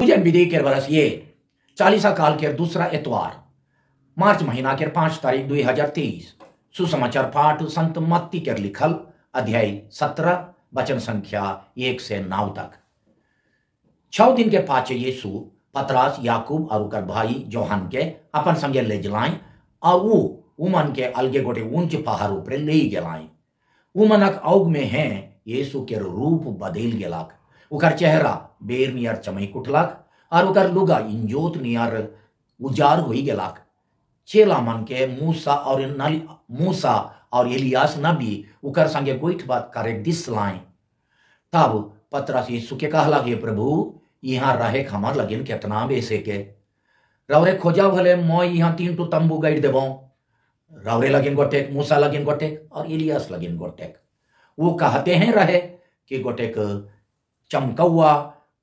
तुझे विधि के बरस ये 40 काल के दूसरा इतवार मार्च महीना के 5 तारीख 2023 सुसमाचार पाठ संत मत्ती के लिखल अध्याय 17 वचन संख्या 1 से 9 तक। 6 दिन के पाछे यीशु पतरस याकूब और उकर भाई जोहन के अपन संगे ले जलाएं और वो उमन के अलगे गोटे ऊंच पहाड़ ऊपर ले गलाएं। उमनक औग में है यीशु के रूप बदल गेलक, उकर चेहरा बेर नियर चमक उठलक और उकर लुगा इंजोत नियर उजार हो गेलक। चेला मन के मूसा और एलियास नबी उकर संगे गोइठ बात करे दिस लाएं। तब पतरस यीशु के कहला, हे प्रभु, यहाँ रहे हमार लगिन कितना बेसे के रवरे खोजा भले मैं यहाँ 3 टू तंबू गाइड देबो। रवरे लगिन गोटेक, मूसा लगिन गोटेक और इलियास लगिन गोटेक। वो कहते हैं रहे कि गोटेक चमकौआ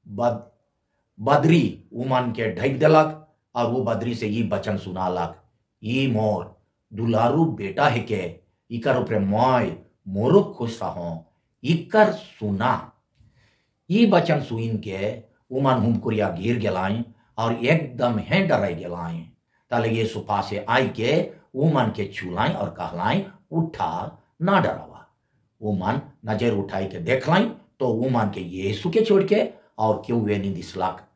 बदरी उमन के ढक देलक और वो बदरी से ये वचन सुनालक, ये मोर दुलारू बेटा है के इकर ऊपर मैं मोरो खुश रहो, इकर सुना। ये वचन सुन के उमन हुमकुरिया गिर गलाएं और एकदम है डराई गलाएं। तले ये सुपा से आई के उमन के छुलाएं और कहलाएं, उठा ना डरावा। उमन नजर उठाई के देखलाएं तो उमन के यीशु के छोड़ के और क्यों वे नहीं दिसलाक।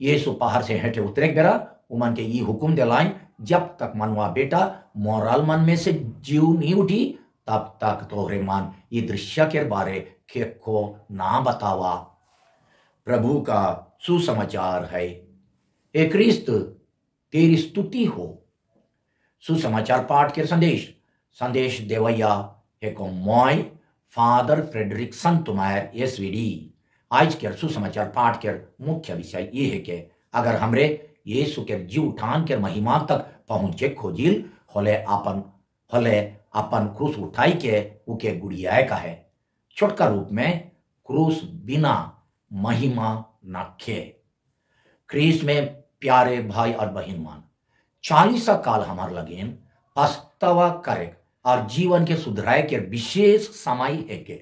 यीशु पहाड़ से हटे उतरे बेरा उमन के ये हुक्म दिलाएं, जब तक मनवा बेटा मोरल मन में से जीव नहीं उठी तब तक तोहरे मन ये दृश्य के बारे को ना बतावा। प्रभु का सुसमाचार है। हे क्रिस्त, तेरी स्तुति हो। सुसमाचार पाठ के संदेश देवैया है को मैं फादर फ्रेडरिक संतुमायर एसवीडी। आज के सुसमाचार पाठ के मुख्य विषय ये है कि अगर हमरे यीशु के जी उठान के महिमा तक पहुंचे खोजिल होले अपन क्रूस उठाई के उके गुड़ियाए का है। छोटका रूप में क्रूस बिना महिमा नखे। क्रिस्त में प्यारे भाई और बहन मान 40 काल हमार लगेन पछतावा करे और जीवन के सुधराए के विशेष समय है के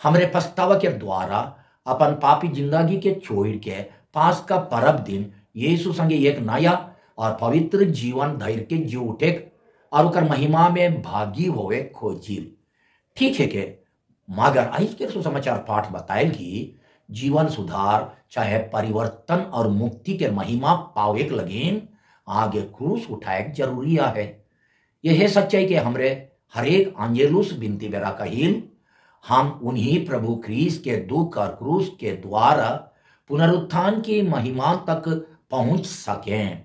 हमरे पछतावा के द्वारा अपन पापी जिंदगी के छोड़ के पास का परब दिन यीशु संगे एक नया और पवित्र जीवन धैर्य के जी उठे और उकर महिमा में भागी होवे खोजिल। ठीक है के मगर आज के सुसमाचार पाठ बताएल कि जीवन सुधार चाहे परिवर्तन और मुक्ति के महिमा पावे के लगेन आगे क्रूस उठाए जरूरी है। यह है सच्चाई के हमरे हरेक अंजेलुस बिनती बेरा कहिल हम उन्हीं प्रभु क्रिस्त के दुख और क्रूस के द्वारा पुनरुत्थान की महिमा तक पहुंच सकें।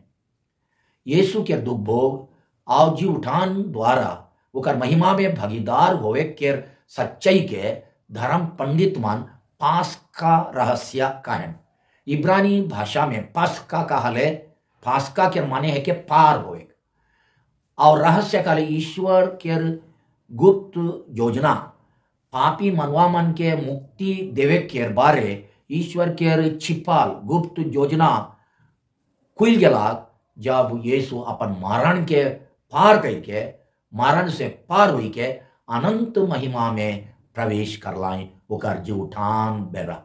यीशु के दुख भोग और जी उठान द्वारा उकर महिमा में भागीदार होवे के सच्चाई के धर्म पंडित मन पास्का रहस्य कहन। इब्रानी भाषा में पास्का का हले पास्का के माने है कि पार होए और रहस्य काले ईश्वर के गुप्त योजना पापी मनवा मन के मुक्ति देवे के बारे ईश्वर के छिपाल गुप्त योजना खुल गेला जब यीशु अपन मारण के पार करके मारण से पार हुई के अनंत महिमा में प्रवेश कर लाए उकर जी उठान बेरा।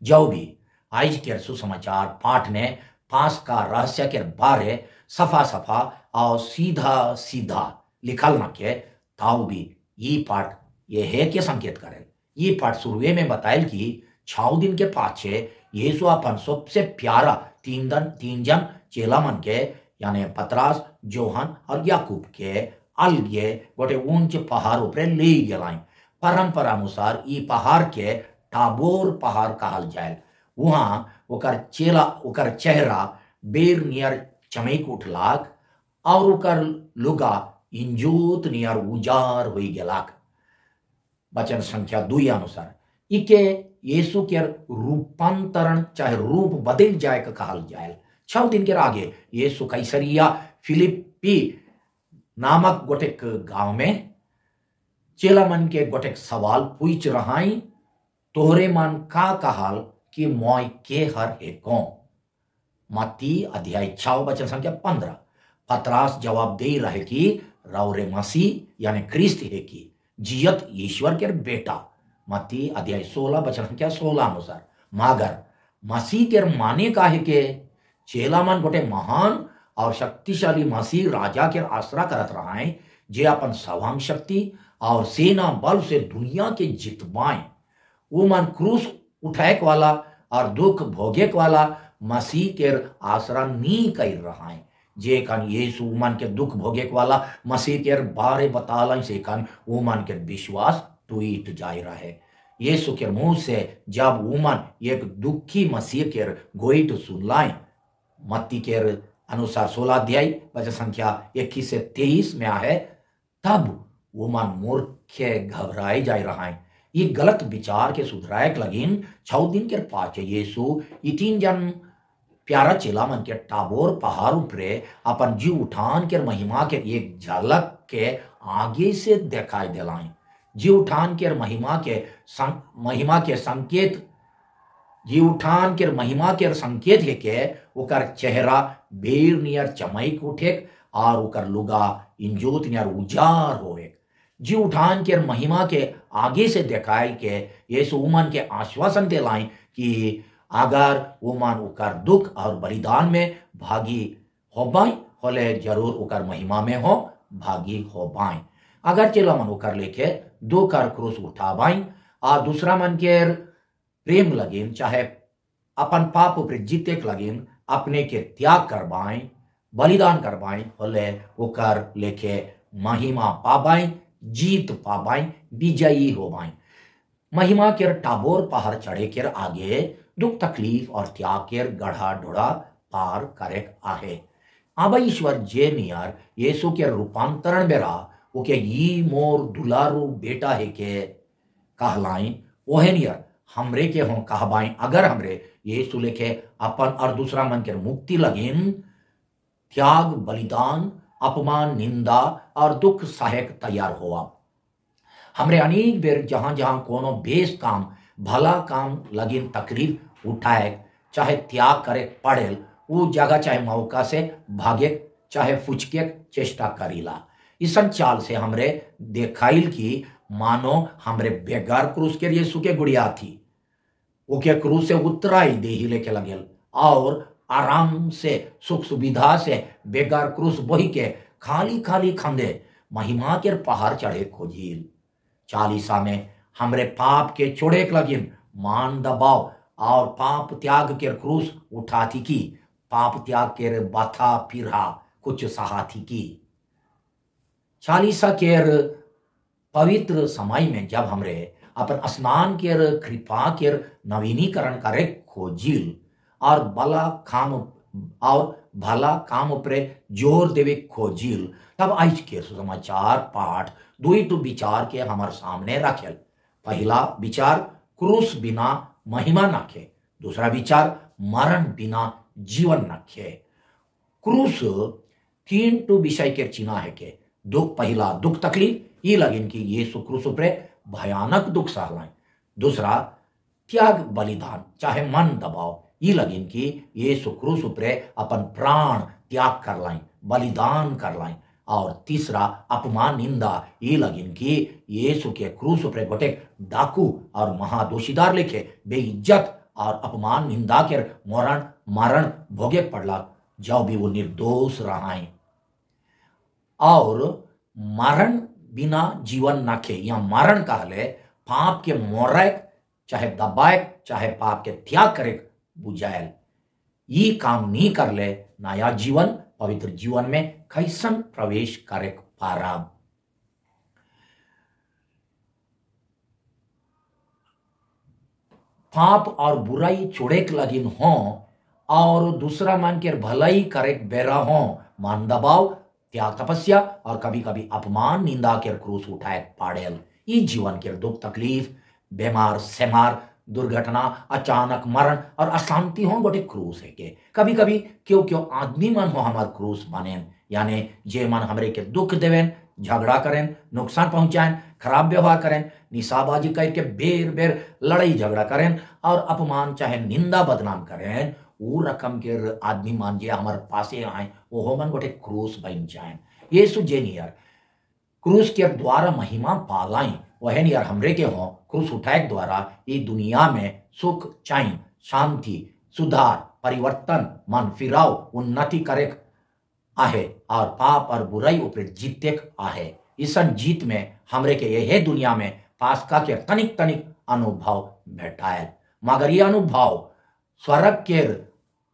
जो भी आज के सुसमाचार पाठ ने पास का रहस्य के बारे सफा सफा और सीधा सीधा लिखल न के ताऊ भी ये पाठ ये है के संकेत करे। ये पाठ शुरुए में बतायल कि 6 दिन के पाछे यीशु अपन सबसे प्यारा तीन जन चेला मन के यानी पतरस जोहन और याकूब के अलगे गोटे ऊंच पहाड़ ऊपर ले गलाएं। परंपरा अनुसार ये पहाड़ के टाबोर पहाड़ कहल जाए। वहां उकर चेहरा बेर नियर चमक उठलाक और उकर लुगा इंजोत नियर उजार हो गेलाक। वचन संख्या 2 अनुसार इके यीशु के रूपांतरण चाहे रूप बदल जाए का कहल जाए। 6 दिन के आगे यीशु कैसरिया फिलिपी नामक गोटेक गांव में चेला मन के गोटेक सवाल पूछ रहाई, तोहरे मन का कहल कि मैं के हर है कौन। मत्ती अध्याय 6 वचन संख्या 15। पतरस जवाब दे रहे कि रौरे मसीह यानी क्रिस्त है कि जियत ईश्वर के बेटा। मत्ती अध्याय 16 वचन संख्या 16 अनुसार मगर मसीह के माने का है के चेला मन गोटे महान और शक्तिशाली मसीह राजा के आसरा करत रहा है जे अपन सवांग शक्ति और सेना बल से दुनिया के जितवाएं। वो मन क्रूस उठाए वाला और दुख भोगे वाला मसीह के आसरा नी कर रहा है जे कन यीशु मन के दुख भोगे वाला मसीह के बारे बताला से कन वो मन के विश्वास टूट जाए रहा है। यीशु के मुंह से जब उमन एक दुखी मसीह के गोइट सुनलाए मत्ती के अनुसार 16 अध्याय वचन संख्या 21 से 23 में है, तब उमन मूर्ख घबराए जा रहा है। ये गलत विचार के सुधराए लगिन 6 दिन के पाचे यीशु इतीन जन प्यारा चेला मन के टाबोर पहाड़ ऊपरे अपन जीव उठान के महिमा के एक झलक के आगे से दिखाई दिलाएं। जीव उठान के महिमा के संकेत जीव उठान के महिमा के संकेत है के ओकर चेहरा बेर नियर चमक उठे और ओकर लुगा इंजोत नियर उजार होए। जीव उठान के महिमा के आगे से दिखाई के यीशु उमन के आश्वासन दिलाएं कि अगर उमन ओकर दुख और बलिदान में भागी हो बाई होले जरूर ओकर महिमा में हो भागी हो बाई। अगर चेला मन ओकर लेके दो कर क्रूस उठाबाई और दूसरा मन के प्रेम लगिन चाहे अपन पाप पर जीते लगिन अपने के त्याग करवाएं बलिदान करवाएं होले ओकर लेके महिमा पाबाई जीत पाबाई विजयी होबाई। महिमा के टाबोर पहाड़ चढ़े के आगे दुख तकलीफ और त्याग के गढ़ा ढोड़ा पार करे आहे। अब ईश्वर जे नियर यीशु के रूपांतरण बेरा ओके ये मोर दुलारू बेटा है के कहलाई ओहे नियर हमरे के हों कहबाई। अगर हमरे यीशु लेके अपन और दूसरा मन के मुक्ति लगिन त्याग बलिदान अपमान निंदा और दुख सहायक तैयार हुआ। हमरे अनेक बेर जहां जहां कोनो बेस काम भला काम लगिन तकलीफ उठाए चाहे त्याग करे पड़ेल वो जगह चाहे मौका से भागे चाहे फुचके चेष्टा करीला। इस चाल से हमरे देखाइल की मानो हमरे बेगार क्रूस के यीशु के गुड़िया थी ओके क्रूस से उतराई दे ही लेके लगेल और आराम से सुख सुविधा से बेगार क्रूस बही के खाली खाली खंदे महिमा के पहाड़ चढ़े खोजील। 40 में हमरे पाप के छोड़े लगिन मान दबाव और पाप त्याग के क्रूस उठाती की पाप त्याग के बाथा फिरहा कुछ सहाथी की। 40 के पवित्र समय में जब हमरे अपन स्नान के कृपा के नवीनीकरण करे खोजिल और भला काम उपरे जोर देवे खोजिल तब आज के सुसमाचार पाठ दुई टू विचार के हमारे सामने रखेल। पहला विचार क्रूस बिना महिमा नखे, दूसरा विचार मरण बिना जीवन नखे। क्रूस 3 टू विषय के चिन्ह है के दुख पहला दुख तकलीफ ये लगिन कि यीशु क्रूस उपरे भयानक दुख सहलाएं। दूसरा त्याग बलिदान चाहे मन दबाव ये लगिन कि यीशु क्रूस उपरे अपन प्राण त्याग कर लाएं बलिदान कर लाएं। और तीसरा अपमान निंदा ये लगिन कि यीशु के क्रूस उपरे गोटे डाकू और महादोषीदार लेखे बेइज्जत और अपमान निंदा के मरण भोगे पड़ला जब भी वो निर्दोष रहाएं। और मरण बिना जीवन नखे या मरण कहले पाप के मोरे चाहे दबाए चाहे पाप के त्याग करे बुझाएल ये काम नहीं कर ले नया जीवन पवित्र जीवन में कैसन प्रवेश करे पारा। पाप और बुराई छोड़े लगिन हो और दूसरा मन के भलाई करे बेरा हो मान दबाव त्याग तपस्या और कभी कभी अपमान निंदा के क्रूस उठाए पाड़ेल। ये जीवन के दुख तकलीफ बीमार सेमार दुर्घटना अचानक मरण और अशांति हो गोटे क्रूस है के कभी कभी क्यों आदमी मन हो हमार क्रूस बनेन यानी जे मन हमरे के दुख देवेन झगड़ा करें नुकसान पहुंचाएं खराब व्यवहार करें निशाबाजी करके बेर बेर लड़ाई झगड़ा करें और अपमान चाहे निंदा बदनाम करें वो रकम के आदमी मान जे हमारे पासे आए वो मन गोटे क्रूस बन जाए। यीशु जे नियर क्रूस के द्वारा महिमा पालाई वह नियर हमरे के हो क्रूस उठाए द्वारा ये दुनिया में सुख चैन शांति सुधार परिवर्तन मन फिराव उन्नति करे आहे और पाप और बुराई ऊपर जीते आहे। इसन जीत में हमरे के यह दुनिया में पास्का के तनिक तनिक अनुभव भेटायल, मगर ये अनुभव स्वर्ग के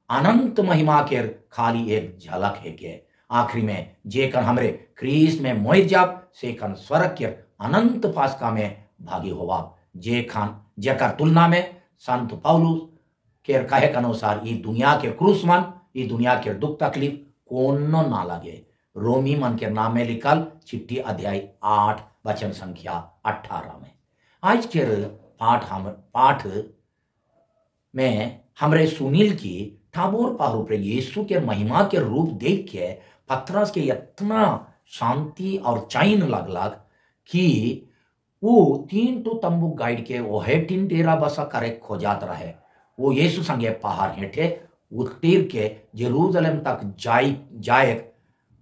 अनंत महिमा के खाली एक झलक है के आखिरी में जेकन हमरे क्रीस में मोहित जाब से कन स्वर्ग के अनंत पास्का में भागी होवा। जेकर तुलना में संत पौलुस के कहे के अनुसार ई दुनिया के क्रूस मन ई दुनिया के दुख तकलीफ कोनो ना लगे। रोमी मन के नाम में लिखल चिट्ठी अध्याय 8 वचन संख्या 18 में। आज के पाठ में हमरे सुनील की ठाकुर पाहु पर यीशु के महिमा के रूप देख के पतरस के इतना शांति और चैन लगलक कि वो 3 तो तंबू गाइड के ओहे 3 डेरा बसा करे खोजात रहे। वो यीशु संगे पहाड़ हेठे उतर के जेरूसलम तक जाए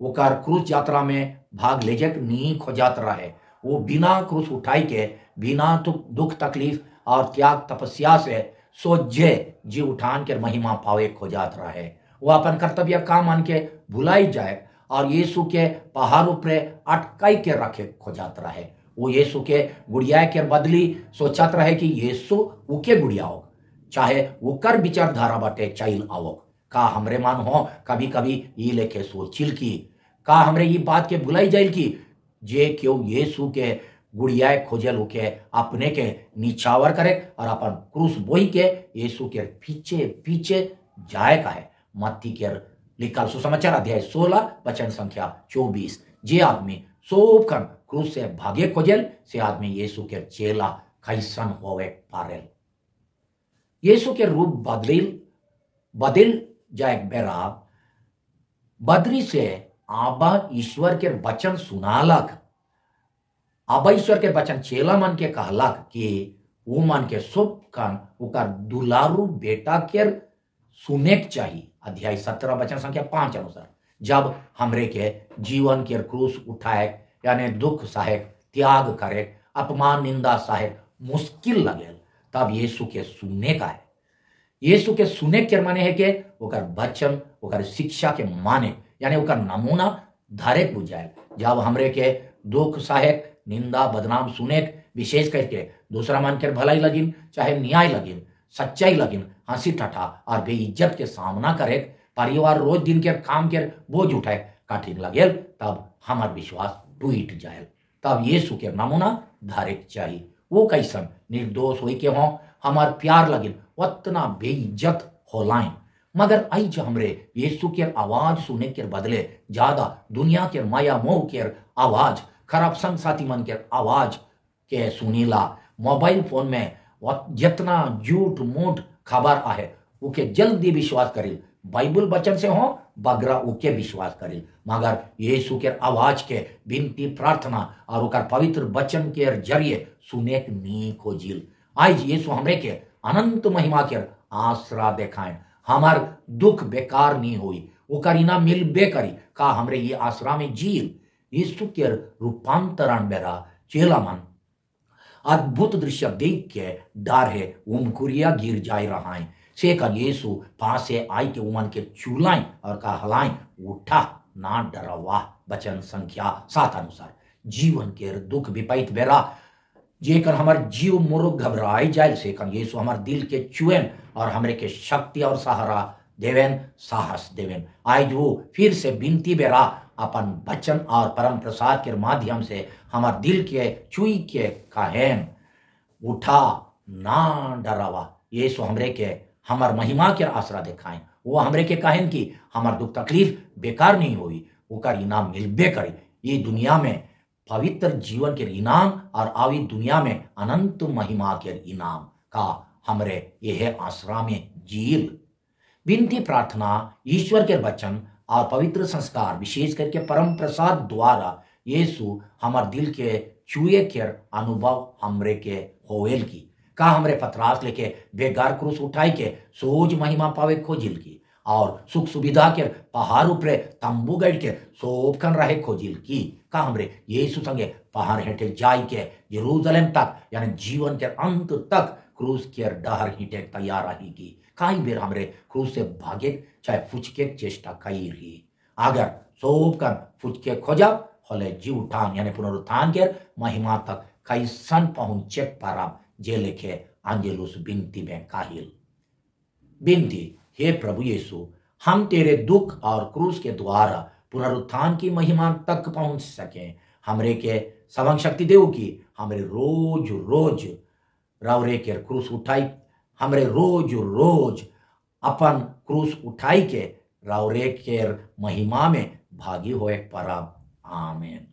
ओकर क्रूस यात्रा में भाग ले जाए नी खोजात रहे। वो बिना क्रूस उठाई के बिना दुख तकलीफ और त्याग तपस्या से सोझे जी उठान के महिमा पावे खोजात रहे। वो अपन कर्तव्य काम मान के भुलाई जाए और यीशु के पहाड़ों पर अटकाई के रखे खोजात रहे। वो यीशु के गुड़िया के बदली सोचत रहे कि यीशु उके गुड़िया हो, चाहे वो कर विचारधारा बाटे चाइल आवो। का हमरे मन हो कभी कभी ये लेके सोचिल की का हमरे ये बात के भुलाई जाइल की जे क्यों यीशु के गुड़िया खोजल उके अपने के निछावर करे और अपन क्रूस बोई के यीशु के पीछे पीछे जाए का है। मत्ती के लिखल सुसमाचार अध्याय 16 वचन संख्या 24। जे आदमी सोब कन क्रूस से भागे खोजल से आदमी यीशु के चेला कैसन होवे पारेल। यीशु के रूप बदल जाए बेरा बदरी से आबा ईश्वर के वचन सुनालक। आबा ईश्वर के वचन चेला मन के कहलक कि वो मन के शुभ कन उकर दुलारू बेटा के सुने के चाहिए। अध्याय 17 वचन संख्या 5 अनुसार जब हमरे के जीवन के क्रूस उठाए यानी दुख सहे त्याग करे अपमान निंदा सहे मुश्किल लगे तब यीशु के सुनने का है। यीशु के सुने के माने है कि ओकर वचन ओकर शिक्षा के माने यानी ओकर नमूना धारे बुझाए। जब हमरे के दुख सहे निंदा बदनाम सुने विशेष करके दूसरा मन के भलाई लगिन चाहे न्याय लगिन सच्चाई लगिन हंसी ठट्ठा और बेइज्जत के सामना करे परिवार रोज दिन के काम के बोझ उठाए कठिन लगे तब हमार विश्वास टूट जाए। तब यीशु के नमूना धारे चाहिए। वो कैसन निर्दोष हो के हों हमार प्यार लगिन उतना बेइज्जत होलाइन मगर आई हमरे यीशु के आवाज सुने के बदले ज्यादा दुनिया के माया मोह के आवाज खराब संग साथी मन के आवाज के सुनीला मोबाइल फोन में जितना झूठ मूठ खबर आहे उके जल्दी विश्वास करिल। बाइबल वचन से हो बगरा उके विश्वास करिल मगर यीशु के आवाज के विनती प्रार्थना और उकर पवित्र वचन के जरिए सुने नी खोजिल। आज यीशु हमरे के अनंत महिमा के आसरा देखाएं हमार दुख बेकार नहीं हुई उकर इनाम मिलबे करी का हमरे ये आसरा में जील। यीशु के रूपांतरण बेरा चेला मन अद्भुत दृश्य देख के डर है उमकुरिया गिर जाए रहा है से कर यीशु पास से आई के उमन के चूलाएं और का हलाएं उठा ना डरवा। वचन संख्या 7 अनुसार जीवन के दुख विपैत बेरा जेकर हमार जीव मुरुग घबराई जाए से कर यीशु हमार दिल के चुएन और हमरे के शक्ति और सहारा देवेन साहस देवेन। आज वो फिर से बिनती बेरा अपन वचन और परम प्रसाद के माध्यम से हमार दिल के चुई के कहेन उठा ना डरावा। यीशु हमरे के हमार महिमा के आसरा दिखाएं वो हमरे के कहेन कि हमार दुख तकलीफ बेकार नहीं हुई उकर इनाम मिलबे करे। ये दुनिया में पवित्र जीवन के इनाम और आवी दुनिया में अनंत महिमा के इनाम का हमरे यह आसरा में जील। विनती प्रार्थना ईश्वर के वचन और पवित्र संस्कार विशेष करके परम प्रसाद द्वारा यीशु हमार दिल के चुए के अनुभव हमरे के होवेल की का हमरे पतरास लेके बेगार क्रूस उठाई के सोज महिमा पावे खोजिल की और सुख सुविधा के पहाड़ ऊपर तंबू गड़ के सोपकन रहे खोजिल की का हमरे यीशु संगे पहाड़ हेठे जाई के यरूशलेम तक यानी जीवन के अंत तक क्रूस के डहर हिटे तैयार रही की कई बेर हमरे क्रूस से भागे चाहे फुचके चेष्टा कई रही। अगर सोप कर फुचके खोजब होले जी उठान यानी पुनरुत्थान के महिमा तक कैसन पहुंचे परब जे लेखे अंजेलुस बिनती में काहिल। बिनती, हे प्रभु यीशु, हम तेरे दुख और क्रूस के द्वारा पुनरुत्थान की महिमा तक पहुंच सके। हमरे के सबंग शक्ति देव की हमरे रोज रोज रावरे के क्रूस उठाई, हमरे रोज रोज अपन क्रूस उठाई के रावरे के महिमा में भागी होए परब। आमीन।